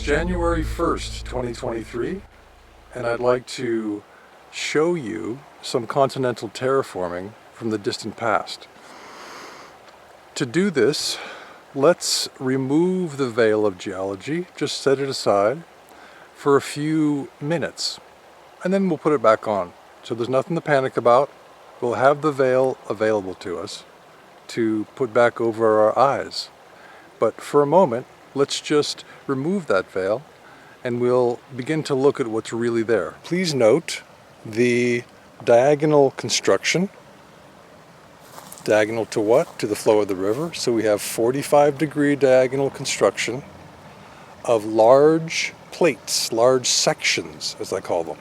January 1st, 2023, and I'd like to show you some continental terraforming from the distant past. To do this, let's remove the veil of geology, just set it aside for a few minutes, and then we'll put it back on. So there's nothing to panic about. We'll have the veil available to us to put back over our eyes. But for a moment, let's just remove that veil and we'll begin to look at what's really there. Please note the diagonal construction. Diagonal to what? To the flow of the river. So we have 45-degree diagonal construction of large plates, large sections, as I call them.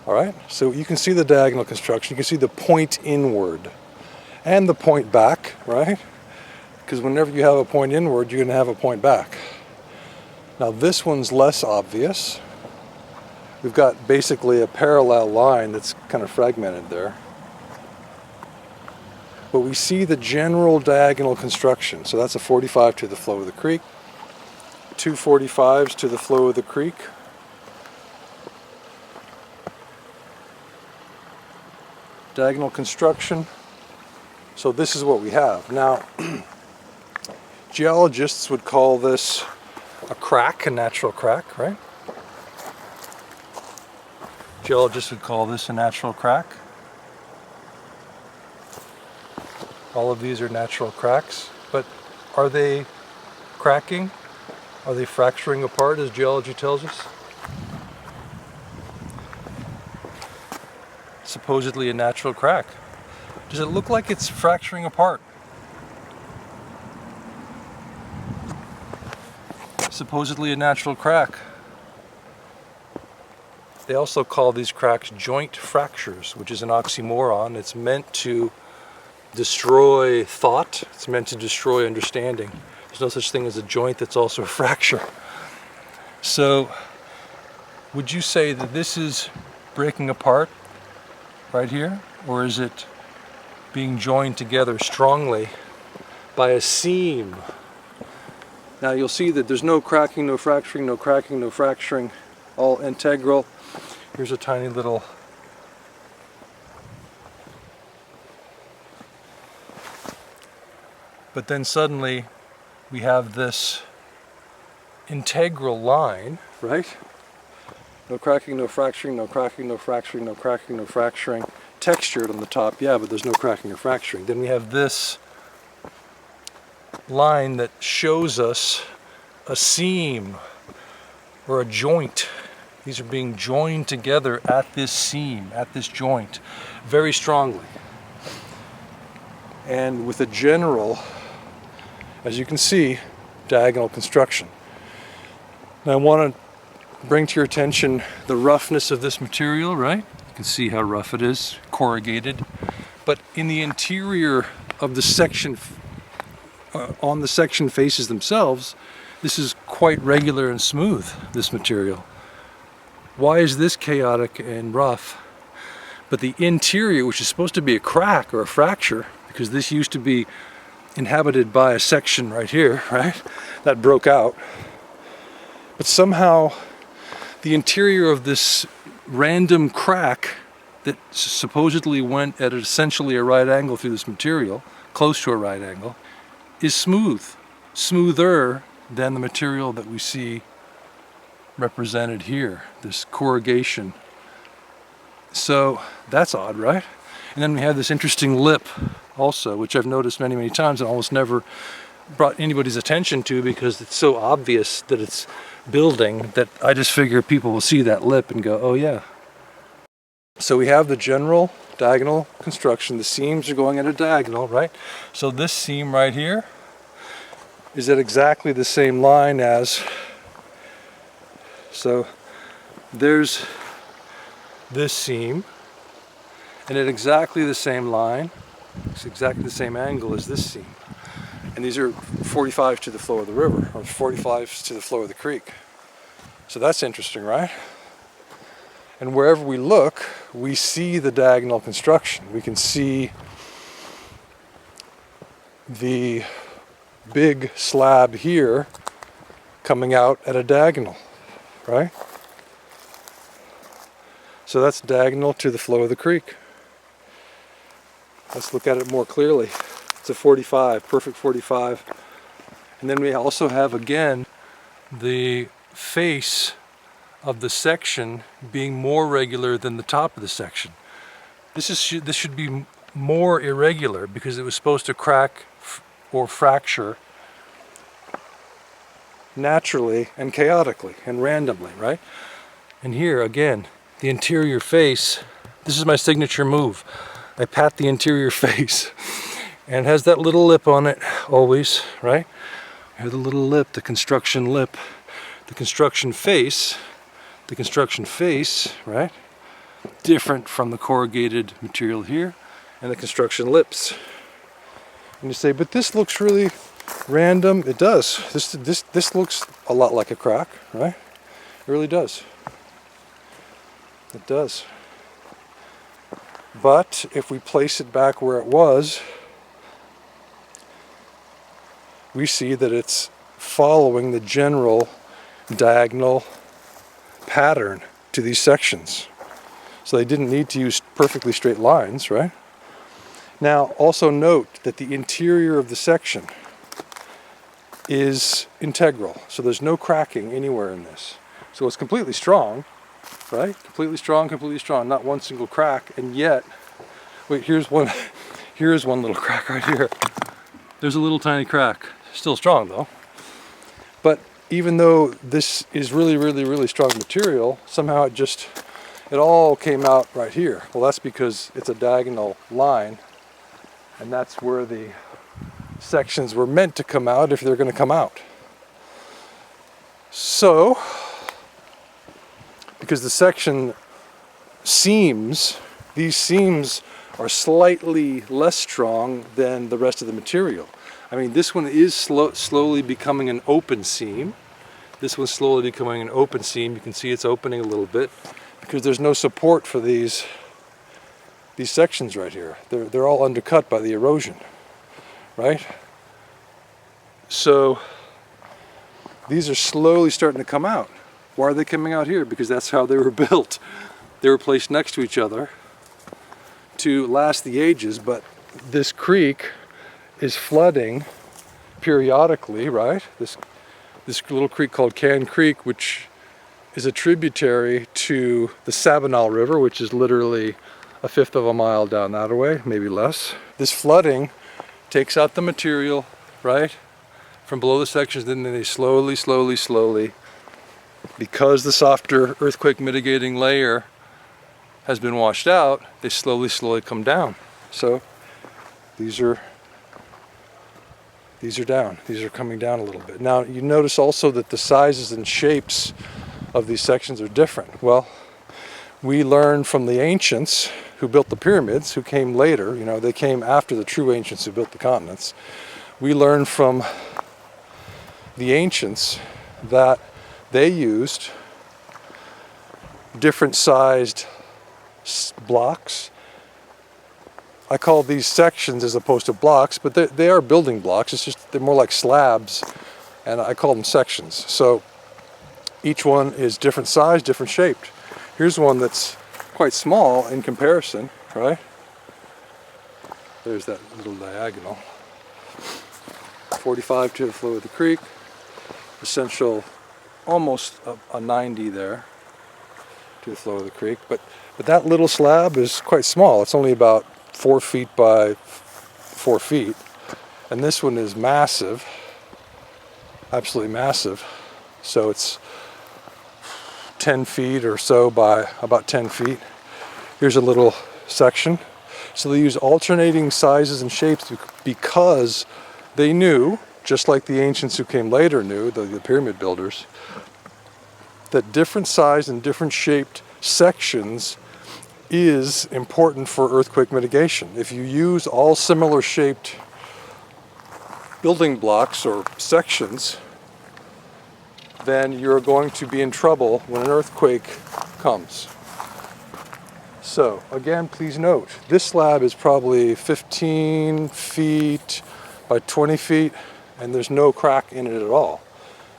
All right, so you can see the diagonal construction. You can see the point inward and the point back, right? Because whenever you have a point inward, you're going to have a point back. Now this one's less obvious. We've got basically a parallel line that's kind of fragmented there. But we see the general diagonal construction. So that's a 45 to the flow of the creek, two 45s to the flow of the creek. Diagonal construction. So this is what we have. Now, geologists would call this a crack, a natural crack, right? Geologists would call this a natural crack. All of these are natural cracks, but are they cracking? Are they fracturing apart, as geology tells us? Supposedly a natural crack. Does it look like it's fracturing apart? Supposedly a natural crack. They also call these cracks joint fractures, which is an oxymoron. It's meant to destroy thought. It's meant to destroy understanding. There's no such thing as a joint that's also a fracture. So, would you say that this is breaking apart right here? Or is it being joined together strongly by a seam? Now you'll see that there's no cracking, no fracturing, no cracking, no fracturing, all integral. Here's a tiny little but then suddenly we have this integral line, right? No cracking, no fracturing, no cracking, no fracturing, no cracking, no fracturing. Textured on the top, yeah, but there's no cracking or fracturing. Then we have this line that shows us a seam or a joint. These are being joined together at this seam, at this joint, very strongly. And with a general, as you can see, diagonal construction. Now I want to bring to your attention the roughness of this material, right? You can see how rough it is, corrugated. But in the interior of the section, on the section faces themselves, this is quite regular and smooth, this material. Why is this chaotic and rough? But the interior, which is supposed to be a crack or a fracture, because this used to be inhabited by a section right here, right? That broke out. But somehow the interior of this random crack that supposedly went at essentially a right angle through this material, close to a right angle, is smooth, smoother than the material that we see represented here, this corrugation. So that's odd, right? And then we have this interesting lip also, which I've noticed many, many times and almost never brought anybody's attention to because it's so obvious that it's building that I just figure people will see that lip and go, oh yeah. So we have the general diagonal construction. The seams are going at a diagonal, right? So this seam right here is at exactly the same line as, so there's this seam, and at exactly the same line, it's exactly the same angle as this seam. And these are 45 to the flow of the river, or 45 to the flow of the creek. So that's interesting, right? And wherever we look, we see the diagonal construction. We can see the big slab here coming out at a diagonal, right? So that's diagonal to the flow of the creek. Let's look at it more clearly. It's a 45, perfect 45. And then we also have, again, the face of the section being more regular than the top of the section. This should be more irregular because it was supposed to crack or fracture naturally and chaotically and randomly, right? And here, again, the interior face, this is my signature move. I pat the interior face, and it has that little lip on it always, right? Here's the little lip, the construction lip, the construction face, right? Different from the corrugated material here, and the construction lips. And you say, but this looks really random. It does. This looks a lot like a crack, right? It really does. It does. But if we place it back where it was, we see that it's following the general diagonal pattern to these sections. So they didn't need to use perfectly straight lines, right? Now, also note that the interior of the section is integral. So there's no cracking anywhere in this. So it's completely strong, right? Completely strong, not one single crack. And yet, wait, here's one little crack right here. There's a little tiny crack. Still strong though. But even though this is really, really, really strong material, somehow it all came out right here. Well, that's because it's a diagonal line, and that's where the sections were meant to come out if they're going to come out. So, because the section seams, these seams are slightly less strong than the rest of the material. I mean, this one is slowly becoming an open seam. This one's slowly becoming an open seam. You can see it's opening a little bit because there's no support for these sections right here. They're all undercut by the erosion, right? So these are slowly starting to come out. Why are they coming out here? Because that's how they were built. They were placed next to each other to last the ages, but this creek is flooding periodically, right? This little creek called Can Creek, which is a tributary to the Sabinal River, which is literally a fifth of a mile down that way, maybe less. This flooding takes out the material, right, from below the sections, then they slowly, because the softer earthquake mitigating layer has been washed out, they slowly come down. So these are down. These are coming down a little bit. Now you notice also that the sizes and shapes of these sections are different. Well, we learned from the ancients who built the pyramids, who came later, they came after the true ancients who built the continents. We learned from the ancients that they used different sized blocks. I call these sections as opposed to blocks, but they are building blocks. It's just they're more like slabs, and I call them sections. So each one is different size, different shaped. Here's one that's quite small in comparison, right? There's that little diagonal. 45 to the flow of the creek. Essential, almost a 90 there to the flow of the creek. But that little slab is quite small. It's only about 4 feet by 4 feet, and this one is massive, absolutely massive. So it's 10 feet or so by about 10 feet. Here's a little section. So they use alternating sizes and shapes because they knew, just like the ancients who came later knew, the pyramid builders, that different size and different shaped sections is important for earthquake mitigation. If you use all similar shaped building blocks or sections, then you're going to be in trouble when an earthquake comes. So again, please note, this slab is probably 15 feet by 20 feet, and there's no crack in it at all.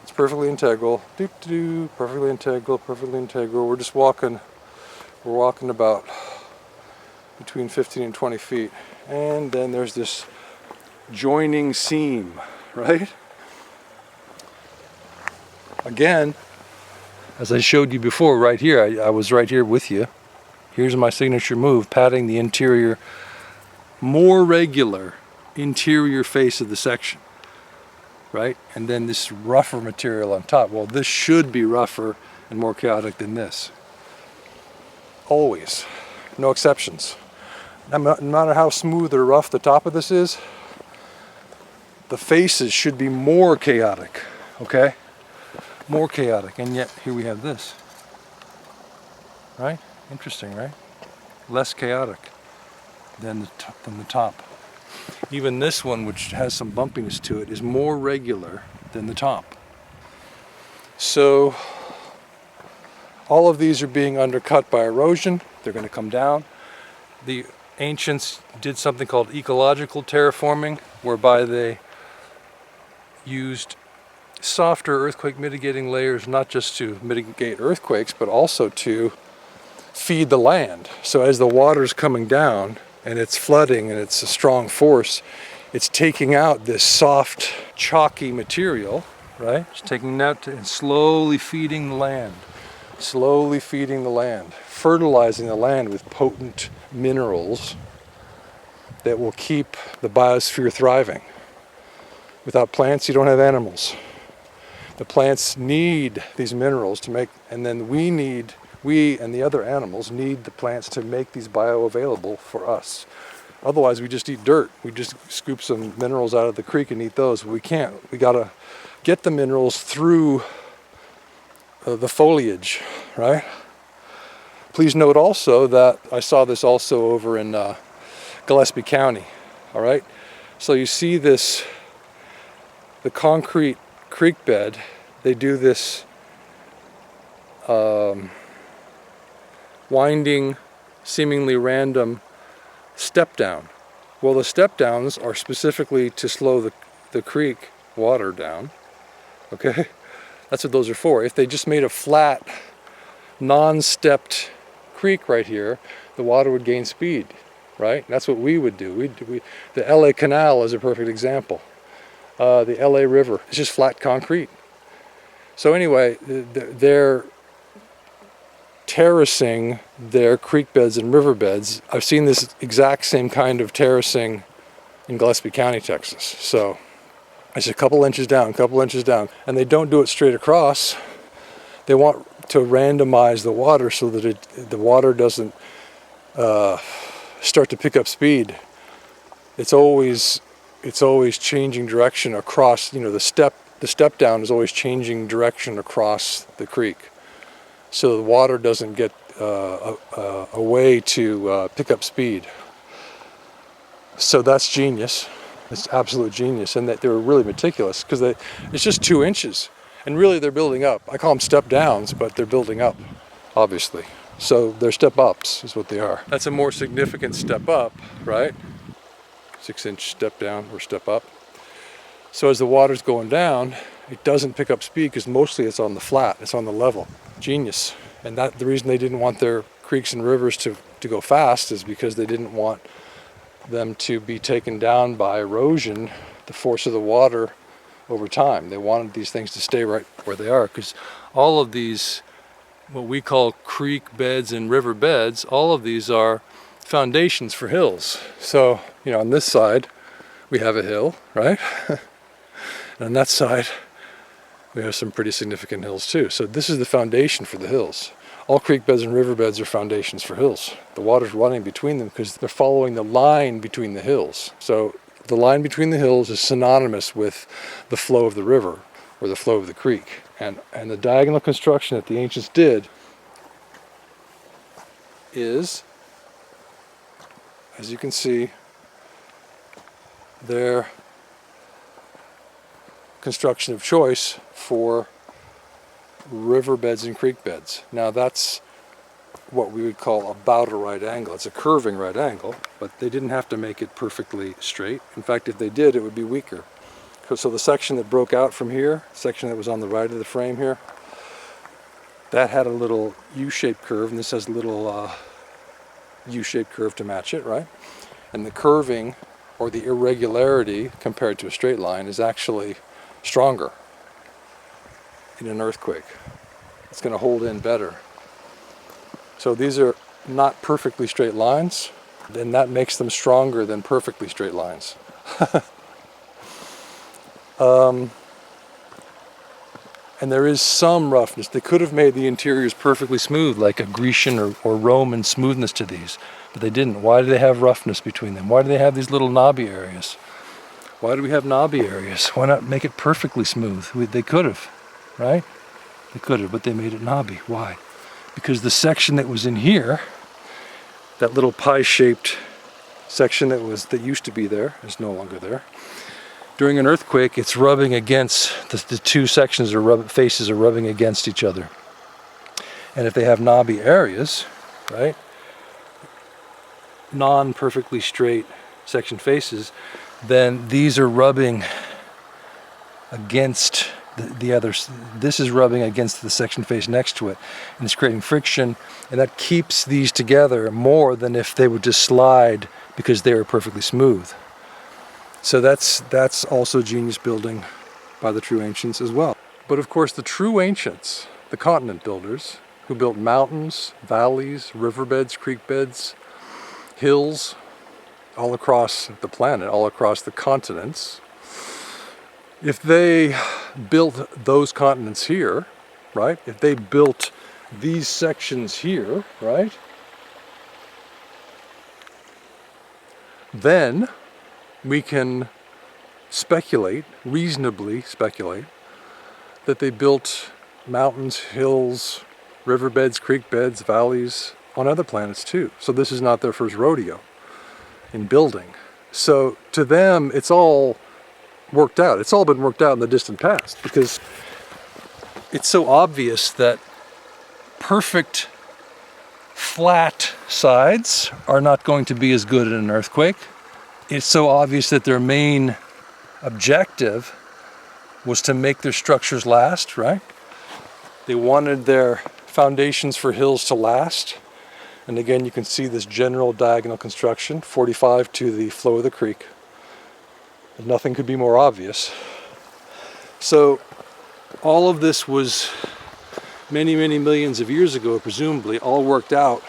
It's perfectly integral. Doo-doo-doo, perfectly integral, perfectly integral. We're just walking, about between 15 and 20 feet. And then there's this joining seam, right? Again, as I showed you before, right here, I was right here with you. Here's my signature move, patting the interior, more regular interior face of the section, right? And then this rougher material on top. Well, this should be rougher and more chaotic than this. Always, no exceptions. No matter how smooth or rough the top of this is, the faces should be more chaotic, okay? More chaotic, and yet here we have this, right? Interesting, right? Less chaotic than the top. Even this one, which has some bumpiness to it, is more regular than the top. So all of these are being undercut by erosion. They're going to come down. The ancients did something called ecological terraforming, whereby they used softer earthquake mitigating layers, not just to mitigate earthquakes, but also to feed the land. So as the water's coming down and it's flooding and it's a strong force, it's taking out this soft, chalky material, right? It's taking it out and slowly feeding the land. Slowly feeding the land, fertilizing the land with potent minerals that will keep the biosphere thriving. Without plants, you don't have animals. The plants need these minerals to make, and then we and the other animals need the plants to make these bioavailable for us. Otherwise, we just eat dirt. We just scoop some minerals out of the creek and eat those. We can't. We gotta get the minerals through the foliage, right? Please note also that I saw this also over in Gillespie County, all right? So you see this, the concrete creek bed, they do this winding, seemingly random step down. Well, the step downs are specifically to slow the creek water down, okay? That's what those are for. If they just made a flat, non-stepped creek right here, the water would gain speed, right? That's what we would do. The LA Canal is a perfect example. The LA River, it's just flat concrete. So anyway, they're terracing their creek beds and riverbeds. I've seen this exact same kind of terracing in Gillespie County, Texas. So it's a couple inches down, and they don't do it straight across. They want to randomize the water so that the water doesn't start to pick up speed. It's always changing direction across. You know, the step down is always changing direction across the creek, so the water doesn't get a way to pick up speed. So that's genius. It's absolute genius, and that they were really meticulous because it's just 2 inches, and really they're building up. I call them step downs, but they're building up, obviously. So they're step ups is what they are. That's a more significant step up, right? 6-inch step down or step up. So as the water's going down, it doesn't pick up speed because mostly it's on the flat, it's on the level. Genius. And that the reason they didn't want their creeks and rivers to go fast is because they didn't want them to be taken down by erosion, the force of the water over time. They wanted these things to stay right where they are, because all of these, what we call creek beds and river beds, all of these are foundations for hills. So, you know, on this side we have a hill, right? And on that side we have some pretty significant hills too. So this is the foundation for the hills. All creek beds and river beds are foundations for hills. The water's running between them because they're following the line between the hills. So the line between the hills is synonymous with the flow of the river or the flow of the creek. And the diagonal construction that the ancients did is, as you can see, their construction of choice for riverbeds and creek beds. Now that's what we would call about a right angle. It's a curving right angle, but they didn't have to make it perfectly straight. In fact, if they did, it would be weaker, So the section that broke out from here, section that was on the right of the frame here, that had a little U-shaped curve, and this has a little U-shaped curve to match it, right? And the curving, or the irregularity compared to a straight line, is actually stronger in an earthquake. It's going to hold in better. So these are not perfectly straight lines, and that makes them stronger than perfectly straight lines. And there is some roughness. They could have made the interiors perfectly smooth, like a Grecian or Roman smoothness to these, but they didn't. Why do they have roughness between them? Why do they have these little knobby areas? Why do we have knobby areas? Why not make it perfectly smooth? They could have, right? They could have, but they made it knobby. Why? Because the section that was in here, that little pie-shaped section that used to be there, is no longer there. During an earthquake, it's rubbing against, the two sections faces are rubbing against each other. And if they have knobby areas, right, non-perfectly straight section faces, then these are rubbing against the others. This is rubbing against the section face next to it, and it's creating friction, and that keeps these together more than if they would just slide because they were perfectly smooth. So that's also genius building by the true ancients as well. But of course the true ancients, the continent builders, who built mountains, valleys, riverbeds, creek beds, hills, all across the planet, all across the continents, if they built those continents here, right? If they built these sections here, right? Then we can speculate, reasonably speculate, that they built mountains, hills, riverbeds, creek beds, valleys on other planets too. So this is not their first rodeo in building. So to them, it's all worked out. It's all been worked out in the distant past, because it's so obvious that perfect flat sides are not going to be as good in an earthquake. It's so obvious that their main objective was to make their structures last, right? They wanted their foundations for hills to last. And again, you can see this general diagonal construction, 45 to the flow of the creek. And nothing could be more obvious. So all of this was many, many millions of years ago, presumably, all worked out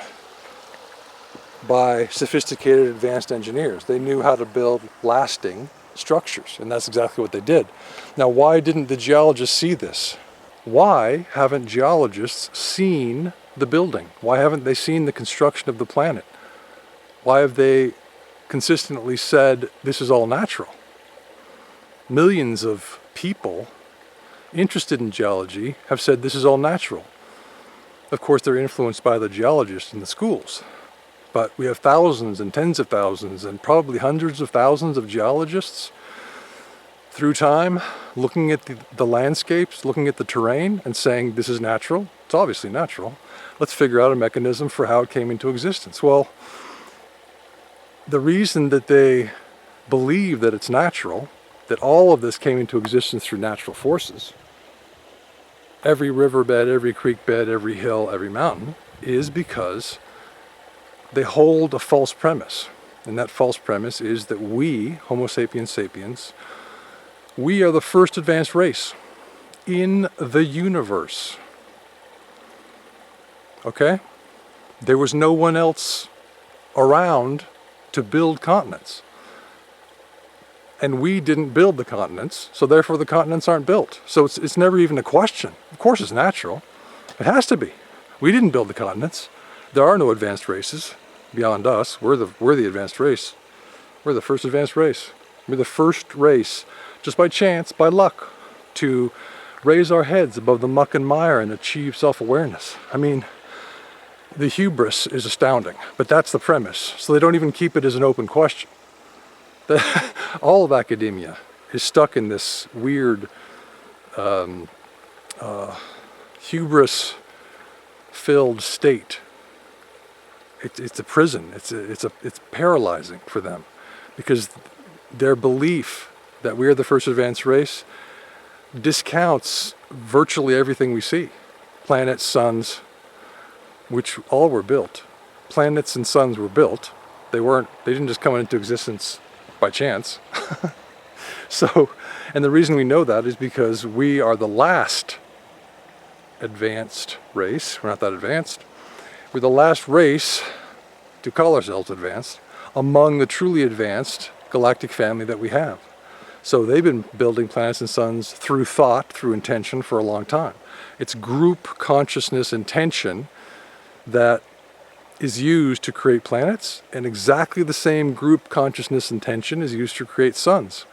by sophisticated, advanced engineers. They knew how to build lasting structures, and that's exactly what they did. Now, why didn't the geologists see this? Why haven't geologists seen the building? Why haven't they seen the construction of the planet? Why have they consistently said this is all natural? Millions of people interested in geology have said this is all natural. Of course, they're influenced by the geologists in the schools. But we have thousands and tens of thousands and probably hundreds of thousands of geologists through time looking at the landscapes, looking at the terrain and saying this is natural. It's obviously natural. Let's figure out a mechanism for how it came into existence. Well, the reason that they believe that it's natural, that all of this came into existence through natural forces, every riverbed, every creek bed, every hill, every mountain, is because they hold a false premise. And that false premise is that we, Homo sapiens sapiens, we are the first advanced race in the universe. Okay? There was no one else around to build continents. And we didn't build the continents, so therefore the continents aren't built. So it's never even a question. Of course it's natural. It has to be. We didn't build the continents. There are no advanced races beyond us. We're the advanced race. We're the first advanced race. We're the first race, just by chance, by luck, to raise our heads above the muck and mire and achieve self-awareness. I mean, the hubris is astounding, but that's the premise. So they don't even keep it as an open question. All of academia is stuck in this weird hubris-filled state. It's a prison. It's paralyzing for them, because their belief that we are the first advanced race discounts virtually everything we see. Planets, suns, which all were built. Planets and suns were built. They didn't just come into existence by chance. So, and the reason we know that is because we are the last advanced race. We're not that advanced. We're the last race to call ourselves advanced among the truly advanced galactic family that we have. So they've been building planets and suns through thought, through intention for a long time. It's group consciousness intention that is used to create planets, and exactly the same group consciousness intention is used to create suns.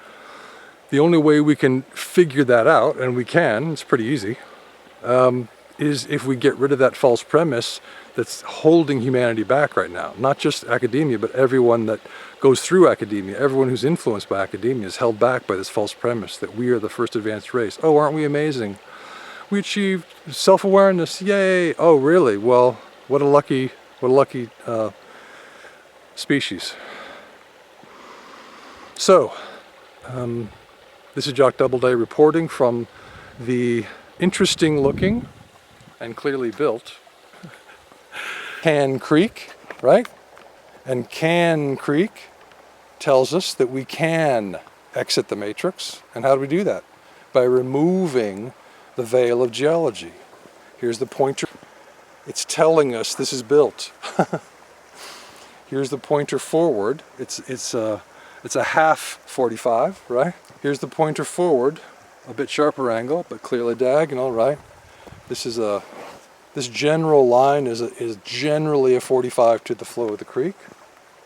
The only way we can figure that out, and we can, it's pretty easy, is if we get rid of that false premise that's holding humanity back right now. Not just academia, but everyone that goes through academia, everyone who's influenced by academia is held back by this false premise that we are the first advanced race. Oh, aren't we amazing? We achieved self-awareness, yay! Oh, really? Well, what a lucky species. So, this is Jock Doubleday reporting from the interesting looking and clearly built Can Creek, right? And Can Creek tells us that we can exit the matrix. And how do we do that? By removing the veil of geology. Here's the pointer. It's telling us this is built. Here's the pointer forward. It's a half 45, right? Here's the pointer forward, a bit sharper angle, but clearly diagonal, right? This general line is generally a 45 to the flow of the creek,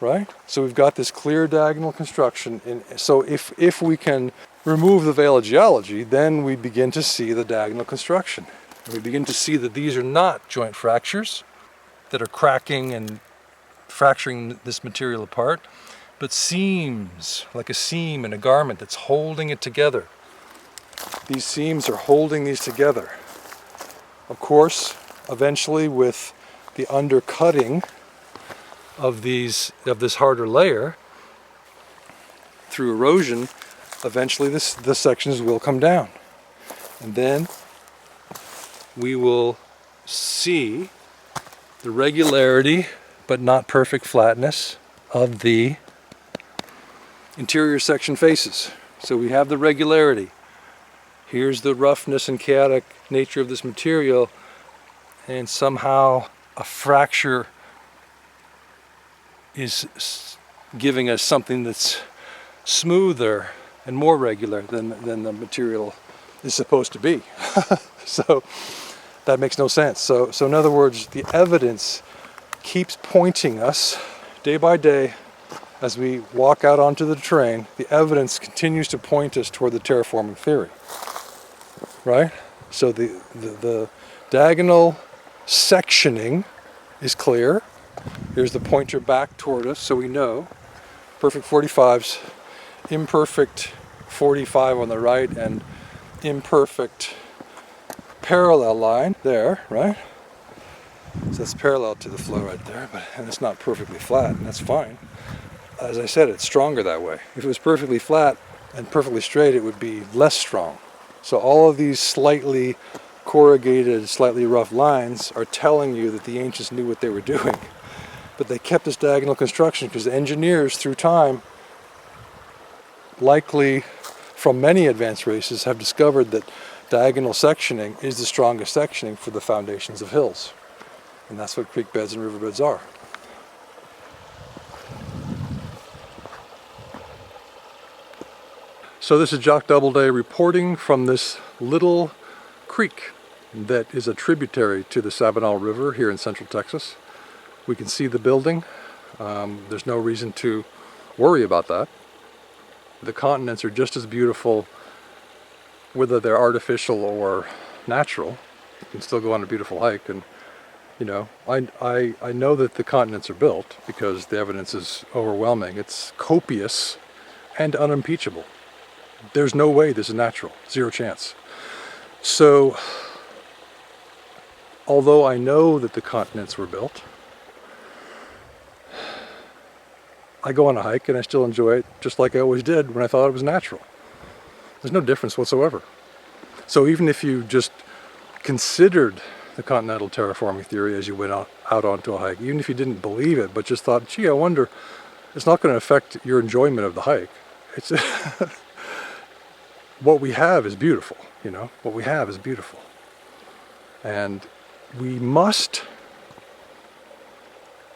right? So we've got this clear diagonal construction. So if we can remove the veil of geology, then we begin to see the diagonal construction. And we begin to see that these are not joint fractures that are cracking and fracturing this material apart, but seams, like a seam in a garment that's holding it together. These seams are holding these together. Of course, eventually with the undercutting of this harder layer through erosion, eventually the sections will come down. And then we will see the regularity but not perfect flatness of the interior section faces. So we have the regularity. Here's the roughness and chaotic nature of this material, and somehow a fracture is giving us something that's smoother and more regular than the material is supposed to be. So that makes no sense. So in other words, the evidence keeps pointing us day by day as we walk out onto the terrain. The evidence continues to point us toward the terraforming theory, right? So the diagonal sectioning is clear. Here's the pointer back toward us, so we know perfect 45s, imperfect 45 on the right, and imperfect parallel line there, right? So it's parallel to the flow right there, and it's not perfectly flat, and that's fine. As I said, it's stronger that way. If it was perfectly flat and perfectly straight, it would be less strong. So all of these slightly corrugated, slightly rough lines are telling you that the ancients knew what they were doing. But they kept this diagonal construction because the engineers through time, likely from many advanced races, have discovered that diagonal sectioning is the strongest sectioning for the foundations of hills. And that's what creek beds and riverbeds are. So this is Jock Doubleday reporting from this little creek that is a tributary to the Sabinal River here in central Texas. We can see the building. There's no reason to worry about that. The continents are just as beautiful whether they're artificial or natural. You can still go on a beautiful hike, and you know, I know that the continents are built because the evidence is overwhelming. It's copious and unimpeachable. There's no way this is natural. Zero chance. So, although I know that the continents were built, I go on a hike and I still enjoy it just like I always did when I thought it was natural. There's no difference whatsoever. So even if you just considered the continental terraforming theory as you went out onto a hike, even if you didn't believe it, but just thought, gee, I wonder, it's not going to affect your enjoyment of the hike. It's what we have is beautiful, you know, what we have is beautiful. And we must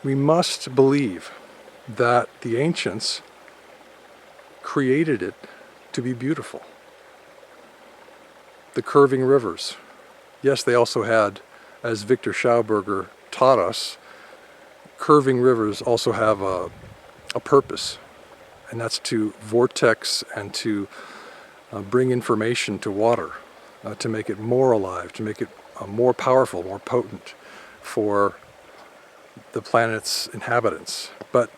believe that the ancients created it to be beautiful. The curving rivers. Yes, they also had, as Victor Schauberger taught us, curving rivers also have a purpose, and that's to vortex and to bring information to water, to make it more alive, to make it more powerful, more potent for the planet's inhabitants. But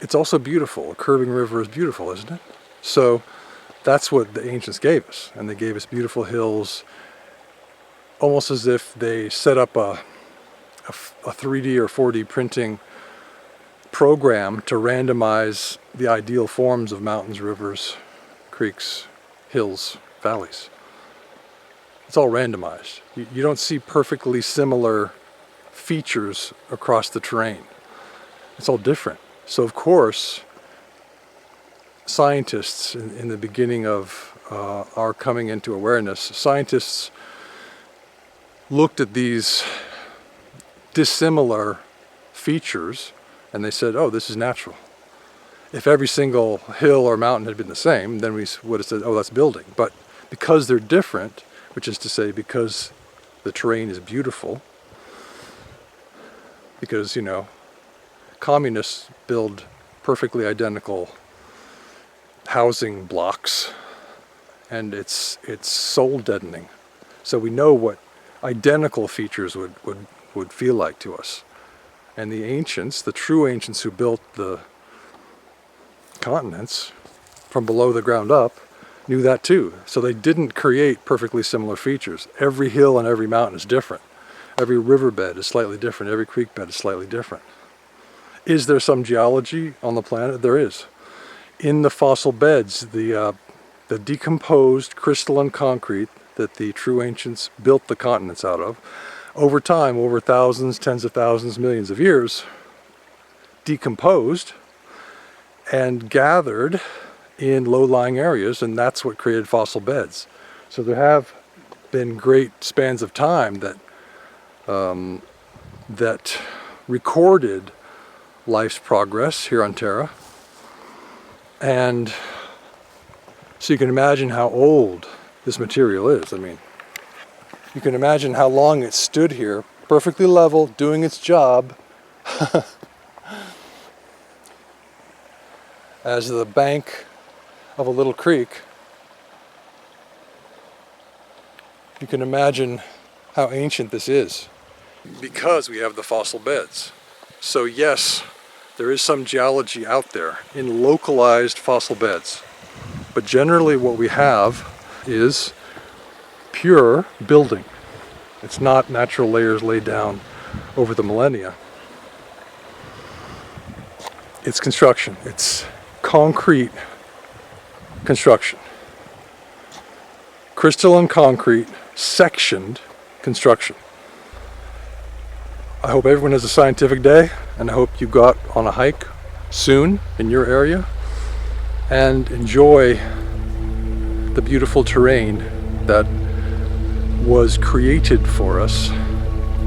it's also beautiful. A curving river is beautiful, isn't it? So that's what the ancients gave us, and they gave us beautiful hills, almost as if they set up a 3D or 4D printing program to randomize the ideal forms of mountains, rivers, creeks, hills, valleys. It's all randomized. You don't see perfectly similar features across the terrain. It's all different. So of course, scientists in the beginning of our coming into awareness, scientists looked at these dissimilar features and they said, oh, this is natural. If every single hill or mountain had been the same, then we would have said, oh, that's building. But because they're different, which is to say because the terrain is beautiful, because, you know, communists build perfectly identical housing blocks, and it's soul deadening. So we know what identical features would feel like to us. And the ancients, the true ancients who built the continents from below the ground up, knew that too. So they didn't create perfectly similar features. Every hill and every mountain is different. Every riverbed is slightly different. Every creek bed is slightly different. Is there some geology on the planet? There is. In the fossil beds, the decomposed crystalline concrete that the true ancients built the continents out of, over time, over thousands, tens of thousands, millions of years, decomposed and gathered in low-lying areas, and that's what created fossil beds. So there have been great spans of time that that recorded life's progress here on Terra. And so you can imagine how old this material is. I mean, you can imagine how long it stood here, perfectly level, doing its job, as the bank of a little creek. You can imagine how ancient this is, because we have the fossil beds. So yes, there is some geology out there in localized fossil beds, but generally what we have is pure building. It's not natural layers laid down over the millennia. It's construction. It's concrete construction. Crystalline concrete, sectioned construction. I hope everyone has a scientific day, and I hope you got on a hike soon in your area and enjoy the beautiful terrain that was created for us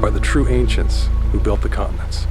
by the true ancients who built the continents.